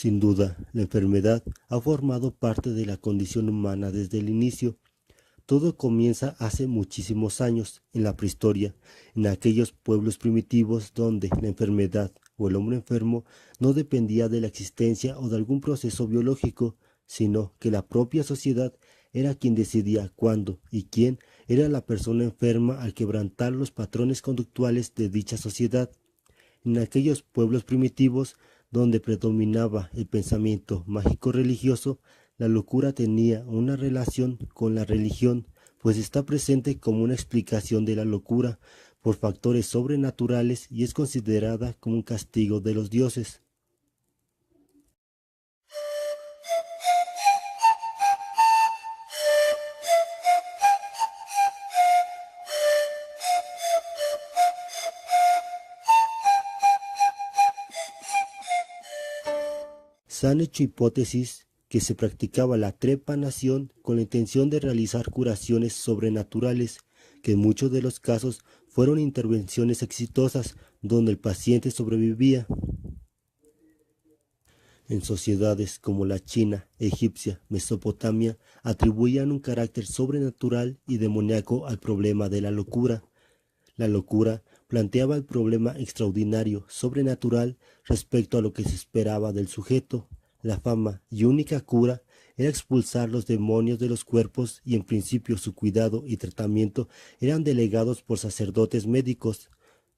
Sin duda, la enfermedad ha formado parte de la condición humana desde el inicio. Todo comienza hace muchísimos años, en la prehistoria, en aquellos pueblos primitivos donde la enfermedad o el hombre enfermo no dependía de la existencia o de algún proceso biológico, sino que la propia sociedad era quien decidía cuándo y quién era la persona enferma al quebrantar los patrones conductuales de dicha sociedad. En aquellos pueblos primitivos donde predominaba el pensamiento mágico-religioso, la locura tenía una relación con la religión, pues está presente como una explicación de la locura por factores sobrenaturales y es considerada como un castigo de los dioses. Se han hecho hipótesis que se practicaba la trepanación con la intención de realizar curaciones sobrenaturales, que en muchos de los casos fueron intervenciones exitosas donde el paciente sobrevivía. En sociedades como la China, egipcia, Mesopotamia, atribuían un carácter sobrenatural y demoníaco al problema de la locura. La locura planteaba el problema extraordinario, sobrenatural, respecto a lo que se esperaba del sujeto. La fama y única cura era expulsar los demonios de los cuerpos y en principio su cuidado y tratamiento eran delegados por sacerdotes médicos.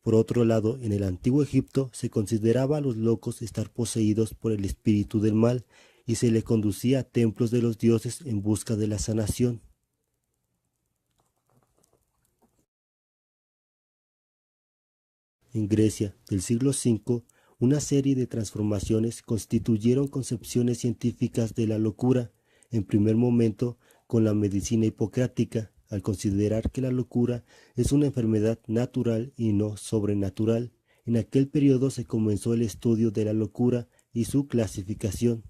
Por otro lado, en el antiguo Egipto se consideraba a los locos estar poseídos por el espíritu del mal y se les conducía a templos de los dioses en busca de la sanación. En Grecia del siglo V, una serie de transformaciones constituyeron concepciones científicas de la locura, en primer momento con la medicina hipocrática, al considerar que la locura es una enfermedad natural y no sobrenatural. En aquel periodo se comenzó el estudio de la locura y su clasificación.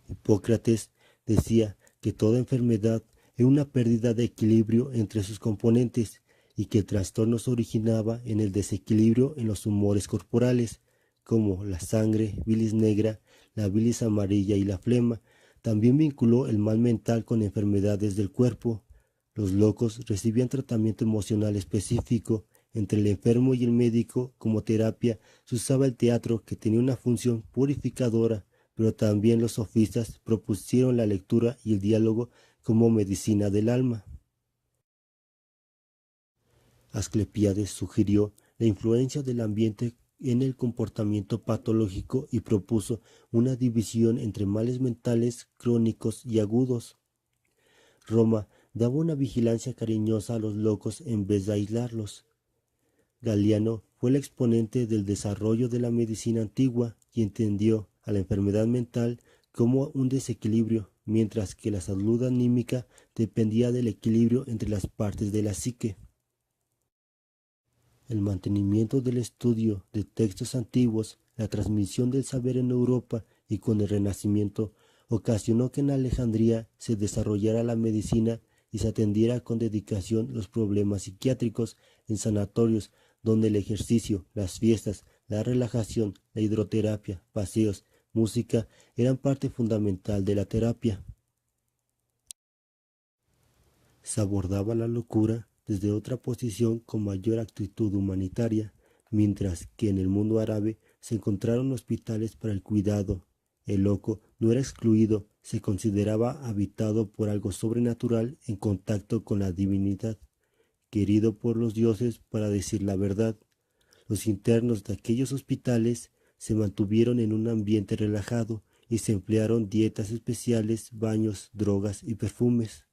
Hipócrates decía que toda enfermedad era una pérdida de equilibrio entre sus componentes y que el trastorno se originaba en el desequilibrio en los humores corporales, como la sangre, bilis negra, la bilis amarilla y la flema. También vinculó el mal mental con enfermedades del cuerpo. Los locos recibían tratamiento emocional específico. Entre el enfermo y el médico, como terapia, se usaba el teatro, que tenía una función purificadora, pero también los sofistas propusieron la lectura y el diálogo como medicina del alma. Asclepíades sugirió la influencia del ambiente en el comportamiento patológico y propuso una división entre males mentales crónicos y agudos. Roma daba una vigilancia cariñosa a los locos en vez de aislarlos. Galiano fue el exponente del desarrollo de la medicina antigua y entendió a la enfermedad mental como un desequilibrio, mientras que la salud anímica dependía del equilibrio entre las partes de la psique. El mantenimiento del estudio de textos antiguos, la transmisión del saber en Europa y con el Renacimiento ocasionó que en Alejandría se desarrollara la medicina y se atendiera con dedicación los problemas psiquiátricos en sanatorios donde el ejercicio, las fiestas, la relajación, la hidroterapia, paseos, música eran parte fundamental de la terapia. Se abordaba la locura desde otra posición con mayor actitud humanitaria, mientras que en el mundo árabe se encontraron hospitales para el cuidado. El loco no era excluido, se consideraba habitado por algo sobrenatural en contacto con la divinidad, querido por los dioses para decir la verdad. Los internos de aquellos hospitales se mantuvieron en un ambiente relajado y se emplearon dietas especiales, baños, drogas y perfumes.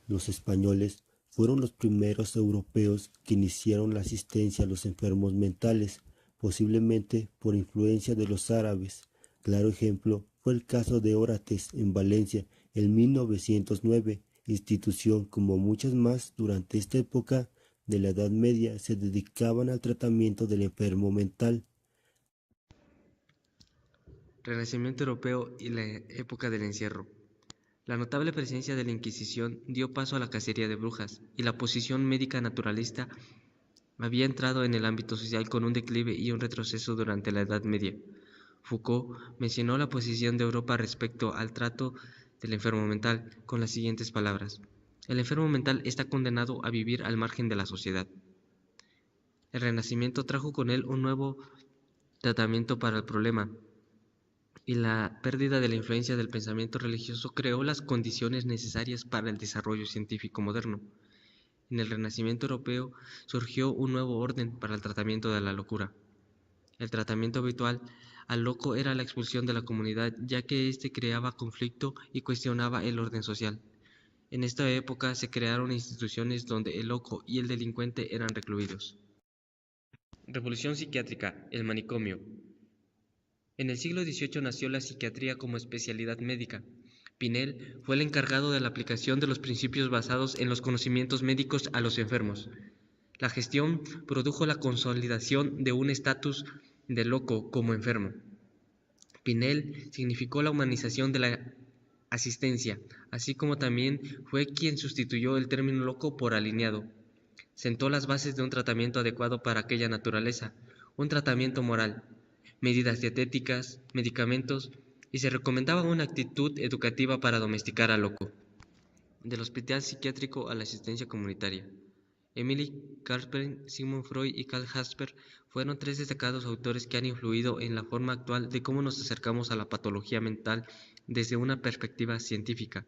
Los españoles fueron los primeros europeos que iniciaron la asistencia a los enfermos mentales, posiblemente por influencia de los árabes. Claro ejemplo fue el caso de Órates en Valencia en 1909, institución como muchas más durante esta época de la Edad Media se dedicaban al tratamiento del enfermo mental. Renacimiento europeo y la época del encierro. La notable presencia de la Inquisición dio paso a la cacería de brujas y la posición médica naturalista había entrado en el ámbito social con un declive y un retroceso durante la Edad Media. Foucault mencionó la posición de Europa respecto al trato del enfermo mental con las siguientes palabras: el enfermo mental está condenado a vivir al margen de la sociedad. El Renacimiento trajo con él un nuevo tratamiento para el problema, y la pérdida de la influencia del pensamiento religioso creó las condiciones necesarias para el desarrollo científico moderno. En el Renacimiento europeo surgió un nuevo orden para el tratamiento de la locura. El tratamiento habitual al loco era la expulsión de la comunidad, ya que éste creaba conflicto y cuestionaba el orden social. En esta época se crearon instituciones donde el loco y el delincuente eran recluidos. Revolución psiquiátrica, el manicomio. En el siglo XVIII nació la psiquiatría como especialidad médica. Pinel fue el encargado de la aplicación de los principios basados en los conocimientos médicos a los enfermos. La gestión produjo la consolidación de un estatus de loco como enfermo. Pinel significó la humanización de la asistencia, así como también fue quien sustituyó el término loco por alineado. Sentó las bases de un tratamiento adecuado para aquella naturaleza, un tratamiento moral, medidas dietéticas, medicamentos, y se recomendaba una actitud educativa para domesticar al loco. Del hospital psiquiátrico a la asistencia comunitaria. Emily Carlsberg, Sigmund Freud y Karl Jasper fueron tres destacados autores que han influido en la forma actual de cómo nos acercamos a la patología mental desde una perspectiva científica.